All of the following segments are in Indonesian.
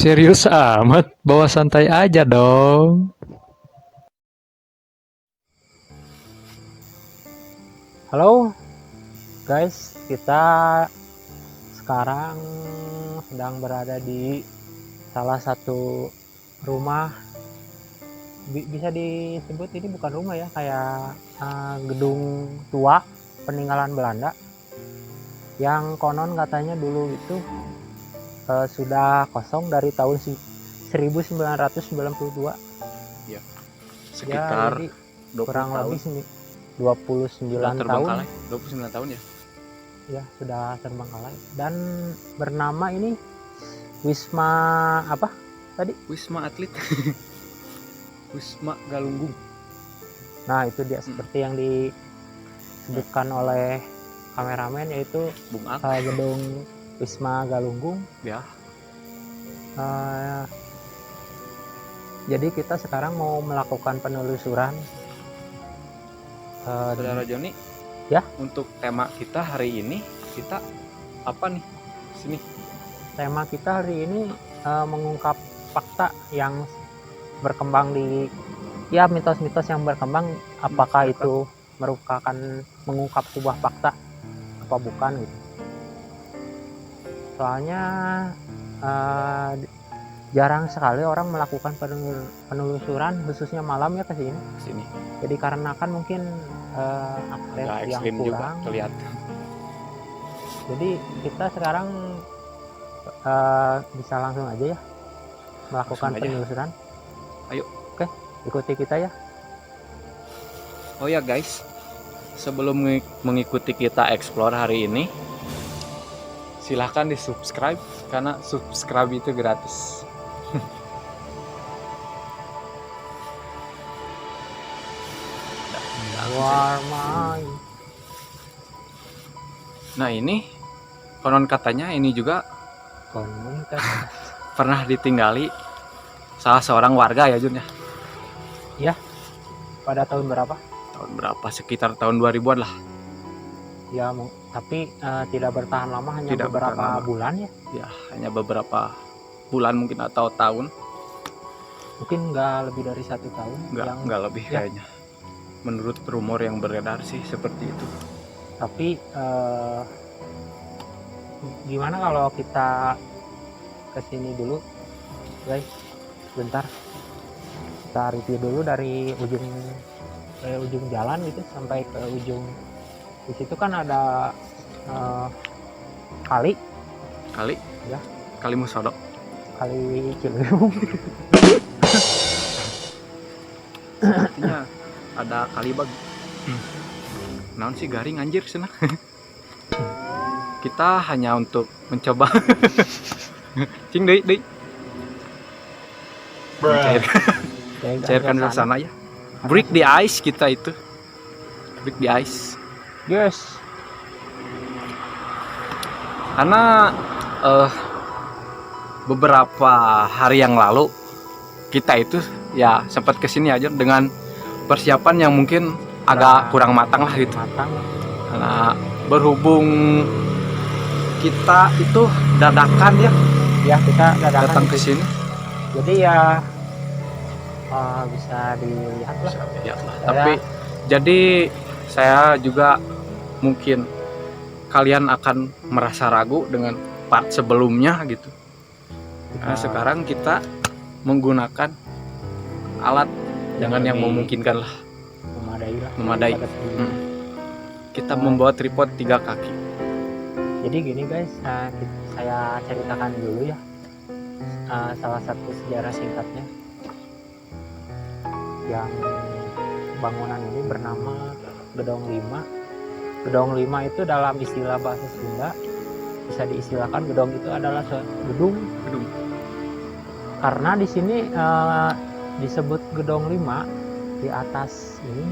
Serius amat, bawa santai aja dong. Halo guys, kita sekarang sedang berada di salah satu rumah. Bisa disebut ini bukan rumah ya, kayak gedung tua peninggalan Belanda yang konon katanya dulu itu sudah kosong dari tahun 1992 ya, ya. sekitar Jadi 20 kurang tahun. lebih 29 tahun 29 tahun ya. ya sudah terbengkalai, dan bernama ini Wisma apa tadi? Wisma Atlet. Wisma Galunggung. Nah itu dia seperti yang disebutkan oleh kameramen, yaitu Bung Ak. gedung Wisma Galunggung Ya. Jadi kita sekarang mau melakukan penelusuran. Saudara Joni, ya, untuk tema kita hari ini kita apa nih? Sini. Tema kita hari ini mengungkap fakta yang berkembang di mitos-mitos yang berkembang, apakah itu merupakan mengungkap sebuah fakta apa bukan gitu. Soalnya jarang sekali orang melakukan penelusuran khususnya malam ya ke sini. Jadi karena kan mungkin akses yang kurang kelihatan. Jadi kita sekarang bisa langsung aja ya melakukan penelusuran. Ayo. Oke, ikuti kita ya. Oh ya guys, sebelum mengikuti kita explore hari ini, silahkan di subscribe karena subscribe itu gratis. Warmai. Nah ini konon katanya ini juga pernah ditinggali salah seorang warga ya Jun ya. Ya. Pada tahun berapa? Tahun berapa? Sekitar tahun 2000-an lah. Ya, tapi tidak bertahan lama, hanya beberapa bulan ya. Ya, hanya beberapa bulan mungkin atau tahun. Mungkin nggak lebih dari 1 tahun. Nggak lebih ya. Kayaknya. Menurut rumor yang beredar sih seperti itu. Tapi gimana kalau kita kesini dulu guys, bentar kita review dulu dari ujung jalan gitu sampai ke ujung. Di situ kan ada kali ya, Kali Musodok, kali Ciliwung. sepertinya ada kali bag. Naon sih garing anjir sana. Kita hanya untuk mencoba cing deui cairkan suasana ya. Break the ice kita itu. Break the ice. Yes. Karena beberapa hari yang lalu kita itu ya sempat kesini aja dengan persiapan yang mungkin agak kurang matang lah gitu. Karena berhubung kita itu dadakan ya. Ya, kita datang ke sini. Jadi ya bisa dilihat lah. Ya, tapi jadi saya juga mungkin kalian akan merasa ragu dengan part sebelumnya gitu. Karena sekarang kita menggunakan alat dengan yang memungkinkan lah. Memadai. Kita membawa tripod 3 kaki. Jadi gini guys, saya ceritakan dulu ya salah satu sejarah singkatnya. Yang bangunan ini bernama Gedong 5. Gedong 5 itu dalam istilah bahasa Sunda bisa diistilahkan gedong itu adalah gedung. Karena di sini disebut Gedong 5 di atas ini,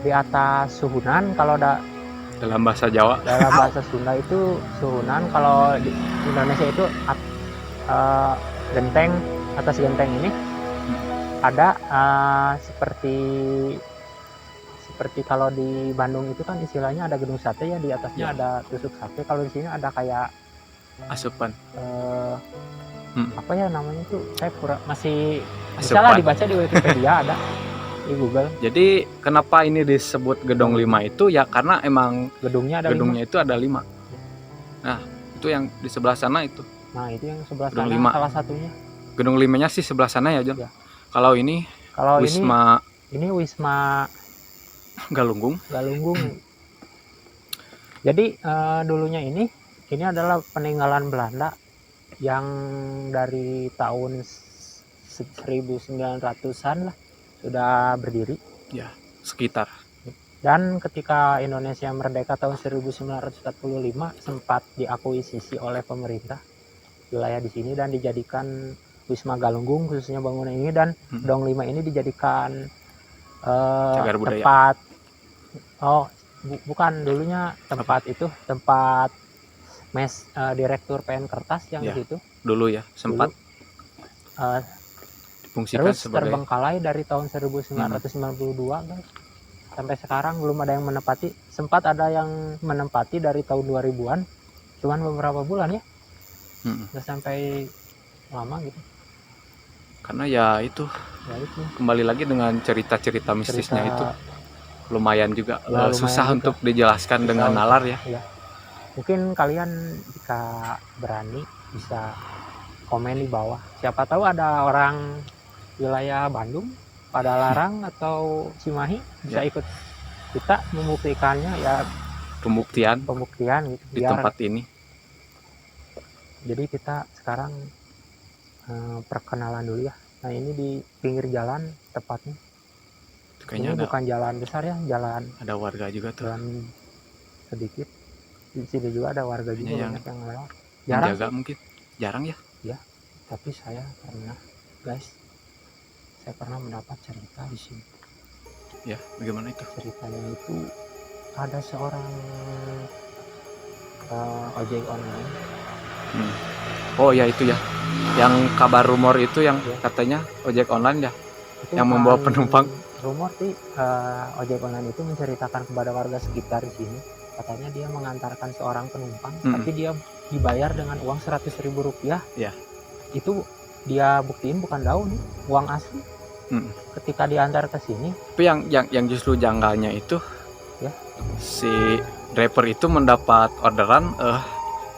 di atas suhunan. Kalau dalam bahasa Jawa, dalam bahasa Sunda itu suhunan, kalau di Indonesia itu genteng. Atas genteng ini ada seperti kalau di Bandung itu kan istilahnya ada gedung sate ya, di atasnya ada tusuk sate. Kalau di sini ada kayak asupan Apa ya namanya tuh, saya masih bisa Sepan. lah dibaca di Wikipedia, ada di Google. Jadi kenapa ini disebut Gedong 5 itu ya karena emang Gedungnya ada 5. gedungnya itu ada 5. Nah, itu yang di sebelah sana itu. Nah, itu yang sebelah Gedung sana 5. salah satunya. Gedung 5-nya sih sebelah sana ya, Jon. Ya. Kalau ini Kalau Wisma ini Wisma Galunggung. Galunggung. Jadi dulunya ini adalah peninggalan Belanda yang dari tahun 1900-an lah sudah berdiri. Ya, sekitar. Dan ketika Indonesia merdeka tahun 1945 sempat diakuisisi oleh pemerintah wilayah di sini dan dijadikan Wisma Galunggung khususnya bangunan ini, dan Gedong 5 ini dijadikan Cagar budaya. tempat bukan dulunya tempat itu tempat direktur PN Kertas yang Ya, di situ dulu ya sempat difungsikan terus sebagai terbengkalai dari tahun 1992 guys. Sampai sekarang belum ada yang menempati. Sempat ada yang menempati dari tahun 2000-an, cuman beberapa bulan ya, nggak sampai lama gitu. Karena ya itu kembali lagi dengan cerita-cerita mistisnya itu lumayan juga lumayan susah juga untuk dijelaskan dengan nalar ya. Mungkin kalian jika berani bisa komen di bawah. Siapa tahu ada orang wilayah Bandung pada Larang atau Cimahi bisa ikut kita membuktikannya ya, Pembuktian gitu di tempat ini. Jadi kita sekarang perkenalan dulu ya. Nah, ini di pinggir jalan tepatnya. Kayaknya ini bukan jalan besar ya, jalan ada warga juga tuh. Jalan sedikit. Di sini juga ada warga juga banyak yang lewat. Jarang jaga mungkin. Jarang ya? Ya, tapi saya pernah, guys. Saya pernah mendapat cerita di sini. Ya, bagaimana itu? Ceritanya itu ada seorang ojek online. Oh ya itu ya. Yang kabar rumor itu yang katanya ojek online ya. Itu yang membawa penumpang. Rumor sih ojek online itu menceritakan kepada warga sekitar di sini. Katanya dia mengantarkan seorang penumpang, tapi dia dibayar dengan uang 100.000 rupiah. Ya. Itu dia buktiin bukan daun, uang asli. Ketika diantar ke sini. Tapi yang justru janggalnya itu ya, si driver itu mendapat orderan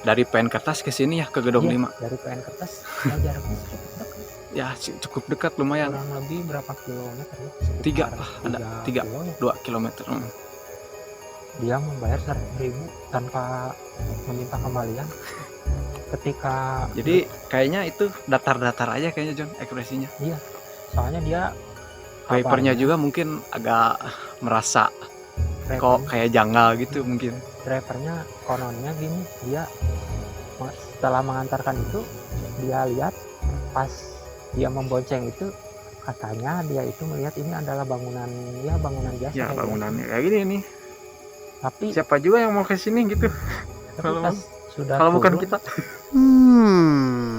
dari PN Kertas ke sini ya, ke Gedong 5. Dari PN Kertas jaraknya cukup dekat. Ya cukup dekat lumayan. Kurang lebih berapa kilometer ya? 2 kilometer. Dia membayar 100.000 tanpa meminta kembalian. Ketika jadi kayaknya itu datar-datar aja kayaknya John ekspresinya. Iya, soalnya dia drivernya juga mungkin agak merasa kok kayak janggal gitu mungkin. Drivernya kononnya gini, dia setelah mengantarkan itu dia lihat pas dia membonceng itu, katanya dia itu melihat ini adalah bangunan biasa. Ya bangunannya kayak gini nih. Tapi siapa juga yang mau ke sini gitu. Kalau bukan kita.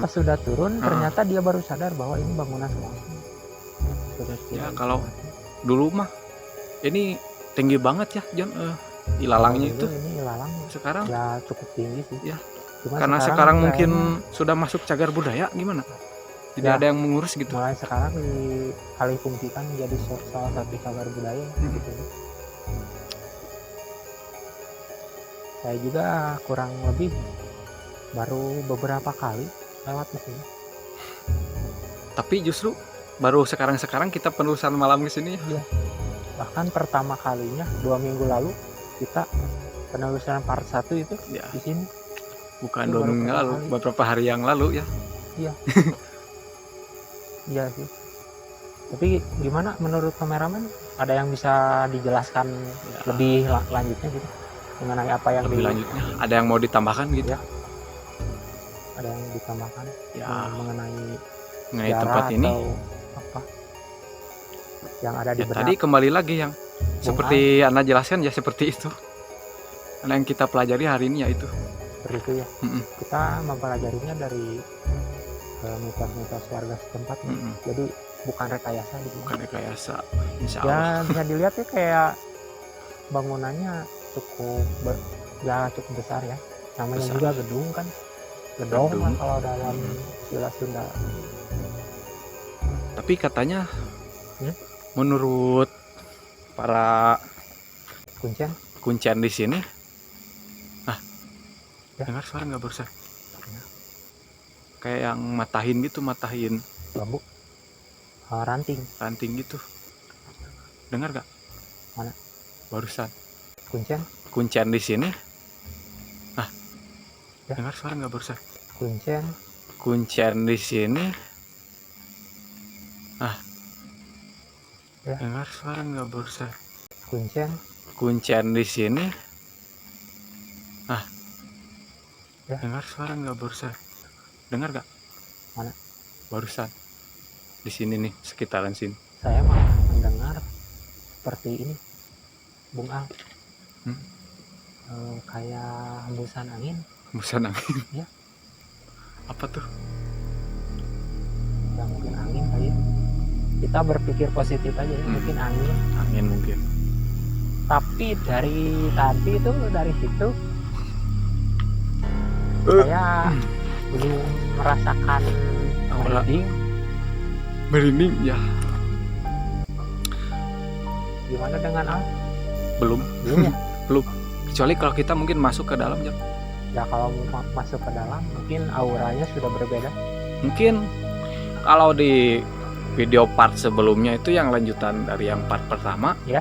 Pas sudah turun ternyata dia baru sadar bahwa ini bangunan asli. Ya kalau dulu mah ini tinggi banget ya John, ilalangnya itu. Ini ilalang sekarang ya cukup tinggi sih ya. Karena sekarang mungkin sudah masuk cagar budaya gimana, tidak ada yang mengurus gitu. Mulai sekarang dialih fungsikan menjadi salah satu cagar budaya gitu. Saya juga kurang lebih baru beberapa kali lewat di sini. Tapi justru baru sekarang kita penelusuran malam ke sini. Iya. Bahkan pertama kalinya 2 minggu lalu kita penelusuran part 1 itu ya, di sini. Bukan 2 minggu lalu, beberapa hari yang lalu ya. Iya. Iya sih. Tapi gimana menurut kameramen? Ada yang bisa dijelaskan lebih lanjutnya gitu? Mengenai apa yang lebih lanjutnya? Ada yang mau ditambahkan gitu? Ya. Ada yang ditambahkan ya, mengenai tempat ini apa yang ada di benak. Tadi kembali lagi yang seperti Anda jelaskan ya, seperti itu. Karena yang kita pelajari hari ini ya itu. Seperti itu ya. Kita mempelajarinya dari mitos-mitos warga setempat. Jadi bukan rekayasa gitu. Bukan rekayasa, insya Allah. Ya bisa dilihat ya, kayak bangunannya cukup besar ya. Namanya besar. Juga gedung kan. gedong Gedung. lah kalau dalam istilah Sunda. Tapi katanya Hmm? menurut para Kuncen kuncen di sini, Ya. dengar suara nggak barusan? Kayak yang matahin bambu ranting. ranting gitu. Dengar gak? Mana? Barusan. Kuncen Kuncen di sini. Ya. Dengar suara nggak barusan? Kuncen Kuncen di sini. Ya. Dengar suara nggak barusan? Kuncen Kuncen di sini. Ya. Dengar suara nggak barusan? Dengar gak? Mana? Barusan. Di sini nih, sekitaran sini. saya malah mendengar seperti ini, Bung Al. Hmm? Kayak hembusan angin. Hembusan angin. Ya. Apa tuh? Ya mungkin angin kali ya. Kita berpikir positif aja ya, mungkin angin. Angin mungkin. Tapi dari tadi itu, dari situ saya belum merasakan Aura. merinding. Merinding ya. Gimana dengan Al? Belum. Belum ya? Kecuali kalau kita mungkin masuk ke dalam, Jon. Ya kalau masuk ke dalam mungkin auranya sudah berbeda. Mungkin kalau di video part sebelumnya itu yang lanjutan dari yang part pertama Ya.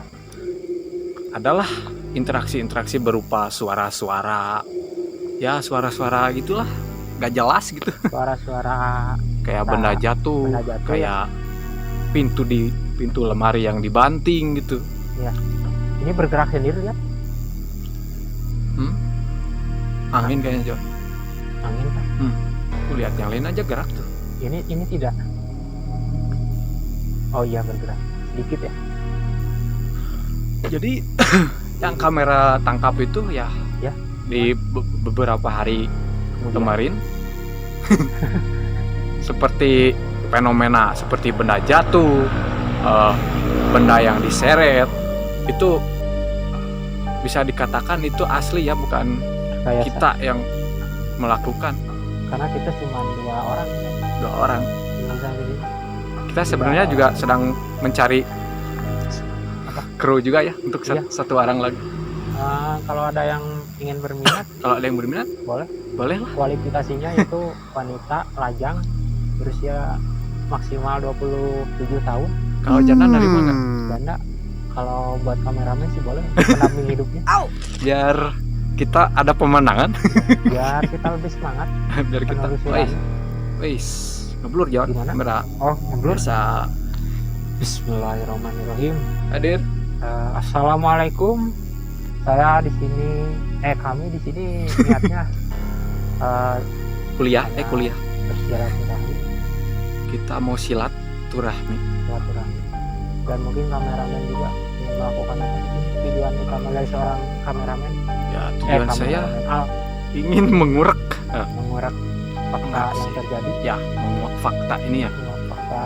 adalah interaksi-interaksi berupa suara-suara, ya suara-suara gitulah, gak jelas gitu. Suara-suara Kayak benda jatuh, benda jatuh, kayak pintu lemari yang dibanting gitu. ini bergerak sendiri ya, Angin kayaknya, Jon. angin kan? Tuh lihat yang lain aja gerak tuh. Ini tidak. Oh iya bergerak sedikit ya. Jadi yang kamera tangkap itu ya, Ya. di beberapa hari Kemudian kemarin seperti fenomena seperti benda jatuh, benda yang diseret, itu bisa dikatakan itu asli ya, bukan kayak kita yang melakukan. karena kita cuma 2 orang 2 orang. yang sampai sini. Kita sebenarnya juga sedang mencari kru juga ya untuk Iya. satu orang lagi. Kalau ada yang ingin berminat Kalau ada yang berminat, boleh. boleh lah. Kualifikasinya itu wanita lajang berusia maksimal 27 tahun. Kalau janda dari mana? Janda kalau buat kameramen sih boleh mendampingi hidupnya Biar kita ada pemandangan, biar kita lebih semangat biar kita, penelusurannya. wis, ngeblur Jon, Gimana? kamera. Oh, ngeblur. Biasa Bismillahirrahmanirrahim. hadir. Assalamualaikum. Saya di sini, kami di sini niatnya Kuliah, kuliah. bersilaturahmi, Kita mau silaturahmi. silaturahmi. Dan mungkin kameramen juga ingin melakukan apa sih tujuan utama dari seorang kameramen? Ya, tujuan saya Kameramen Al, ingin mengurek, mengurak fakta Benar yang sih. terjadi, ya, menguak fakta ini ya, menguak fakta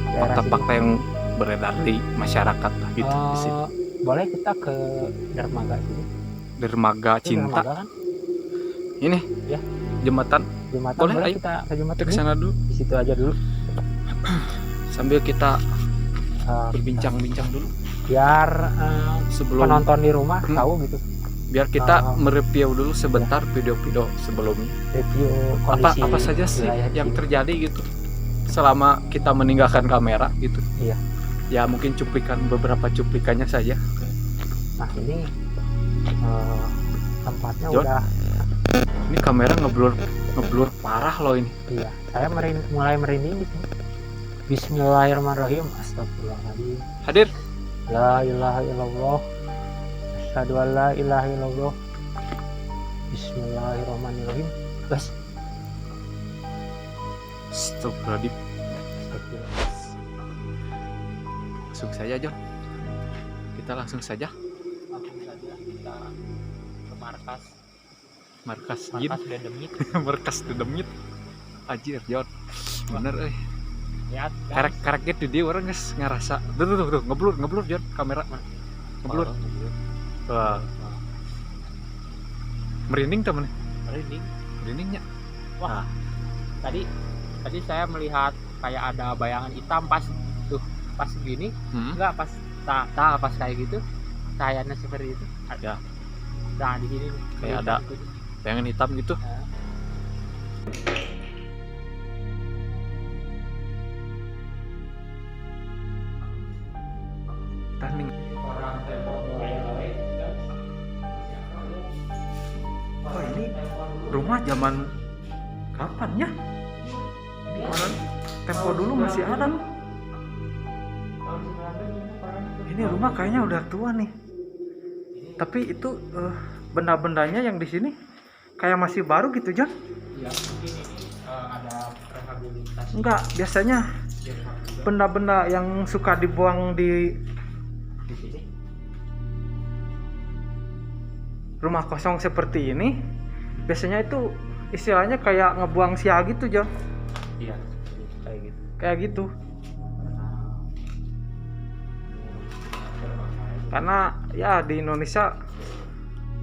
daerah fakta-fakta yang beredar di masyarakat lah sini. gitu. Di sini. Boleh kita ke dermaga sini? Dermaga Itu cinta. dermaga kan? Ini Ya. jembatan. Jembatan, Boleh, boleh ayo. kita ke jembatan Kita ke ini? sana dulu Di situ aja dulu. sambil kita Eh, berbincang-bincang dulu biar sebelum penonton di rumah Hmm. tahu gitu biar kita Oh. mereview dulu sebentar video-video sebelumnya. review Apa kondisi apa saja sih wilayah di yang sini. terjadi gitu selama kita meninggalkan kamera gitu. Iya. Ya mungkin beberapa cuplikannya saja. Nah ini tempatnya Jon. udah, Ini kamera ngeblur parah loh ini. iya saya mulai merinding di sini. Bismillahirrahmanirrahim. Astagfirullahaladzim. Hadir. La ilaha illallah. Asyhadu an la ilaha illallah. Bismillahirrahmanirrahim. Bas. Astagfirullahaladzim. Astagfirullah. Langsung saja Jon. Kita langsung saja Langsung saja kita ke markas. markas Jin. Markas Dedemit. Markas Dedemit. Anjir Jon. Bener Lihat. Karek di dia orang guys ngerasa. Tuh ngeblur Jon kamera. Ngeblur. Wah, merinding temen. Merinding. Merindingnya. Wah, tadi tadi saya melihat kayak ada bayangan hitam pas tuh, pas gini, enggak pas pas kayak gitu, cahayanya seperti itu. Ya. Nah, di sini Kayak ada bayangan hitam gitu. Tanding. Oh, ini rumah zaman kapan ya? Ini orang tempo dulu masih ada loh. Ini rumah kayaknya udah tua nih. Tapi itu benda-bendanya yang di sini kayak masih baru gitu, Jan? Ya, mungkin ini ada rehabilitasi. Enggak, biasanya benda-benda yang suka dibuang di Sini. rumah kosong seperti ini, biasanya itu istilahnya kayak ngebuang sia gitu, Jan. Iya, kayak gitu. Kayak gitu. Karena ya di Indonesia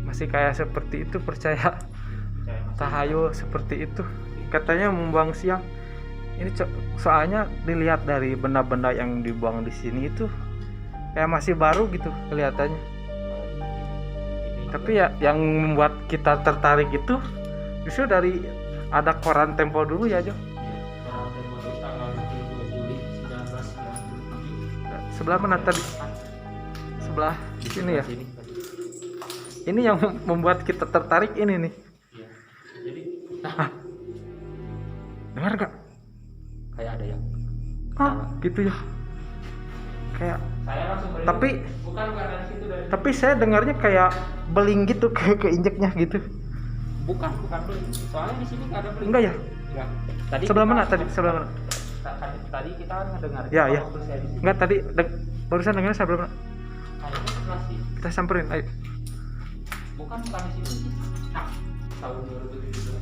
masih kayak seperti itu, percaya tahayul seperti itu, katanya membuang siang. Ini soalnya dilihat dari benda-benda yang dibuang di sini itu kayak masih baru gitu kelihatannya. Tapi ya yang membuat kita tertarik itu justru dari ada koran Tempo dulu ya, Jo. Koran Tempo dulu tanggal 22 Juli 1997. Sebelah mana tadi? Sebelah sini ya. Ini yang membuat kita tertarik ini nih. Iya. Jadi, dengar gak? kayak ada yang Gitu ya. Kayak saya langsung tapi bukan karena situ dari tapi saya dengarnya kayak beling gitu, keinjeknya gitu. bukan beling. Soalnya di sini nggak ada beling. Enggak ya? Enggak. Tadi Sebelah kita- mana tadi? Sebelah mana? Tadi kita kan ngedengar. Ya, ya. Waktu saya di sini. Enggak, tadi barusan dengarnya sebelah mana? Kayaknya sebelah sini. Kita samperin, ayo. Bukan di sini sih. Nah, tahun 2017.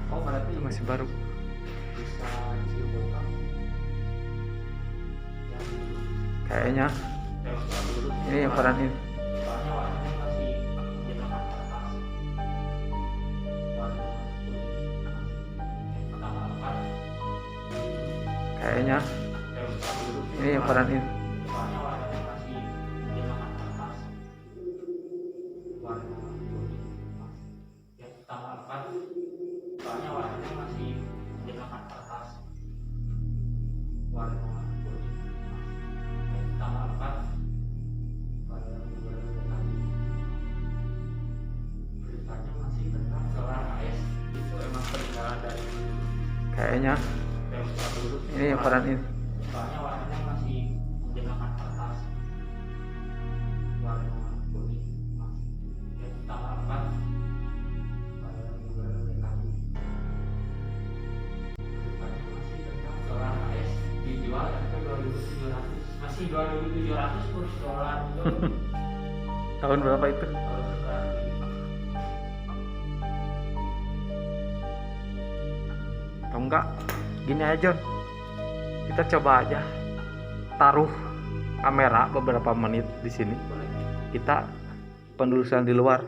Oh, berarti Itu masih baru. bisa disimpulkan. Ya, Kayaknya dulu. ini yang koran ini. Soalnya warnanya masih jenaka atas. Warna kuning. Tanggal 4. Kayaknya ini yang koran ini. Soalnya warnanya masih jenaka atas. Warna kuning. Ya, tanggal 4. Soalnya warnanya masih jenaka atas. Warna kuning. Ya, tanggal 4. Beritanya masih tentang solar AS. Itu emang peninggalan dari Kayaknya dulu. ini yang koran ini. Soalnya warnanya masih menjelaskan atas. Warna kuning. Ya, tanggal 4. Pada bulan DKI. Beritanya masih tentang solar AS. Dijual ke 2.700. Masih 2.700 kurs dolar itu. Tahun berapa itu? Tahun berarti. Atau enggak? Gini aja, John. Kita coba aja taruh kamera beberapa menit di sini. Kita penelusuran di luar.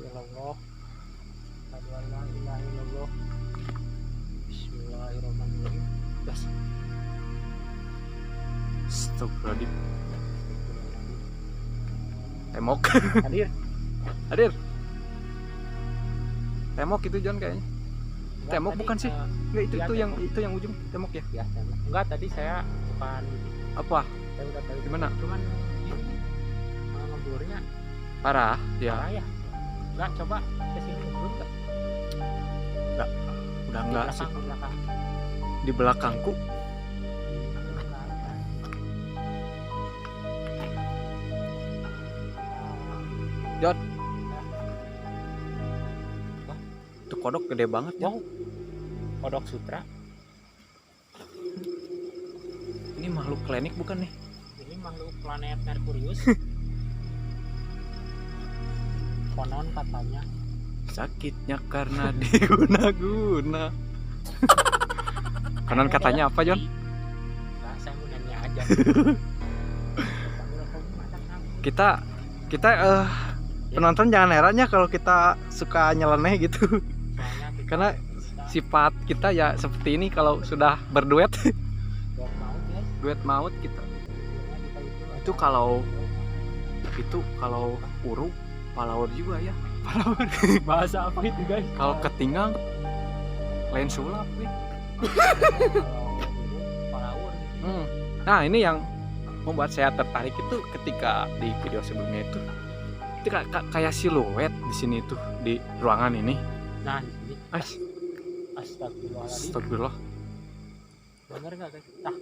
illallah. Asyhadu an la ilaha illallah. Bismillahirrahmanirrahim. Gas. Astagfirullahaladzim. Temok. Hadir. Hadir. Temok itu John kayaknya. Enggak, Temok tadi, bukan sih? Enggak, itu iya, itu yang ujung temok ya. Ya, temok. Enggak, tadi saya bukan Apa? saya udah tahu Gimana? cuman ini ngeblurnya Parah ya. parah ya. Enggak, coba ke sini ngeblur enggak? Udah enggak sih. Di belakang. Di belakangku. John. Itu kodok gede banget ya. Wow. Kodok sutra. Ini makhluk klinik bukan nih? Ini makhluk planet Merkurius. Konon katanya Sakitnya karena diguna-guna. Konon katanya apa, John? enggak, saya mau nanya aja. Kita penonton jangan heran ya kalau kita suka nyeleneh gitu. Soalnya kita Karena sifat kita ya seperti ini kalau sudah berduet. buat mau guys. Duet maut kita. Kita Itu kalau uru palaur juga ya. bahasa apa itu guys? Kalau ketinggang lain sulap nih. Palawur gitu. Nah, ini yang membuat saya tertarik itu ketika di video sebelumnya itu kayak siluet di sini tuh di ruangan ini. Nah, di sini. Astagfirullah. Astagfirullahaladzim. Astagfirullah. Bener nggak guys? Nah,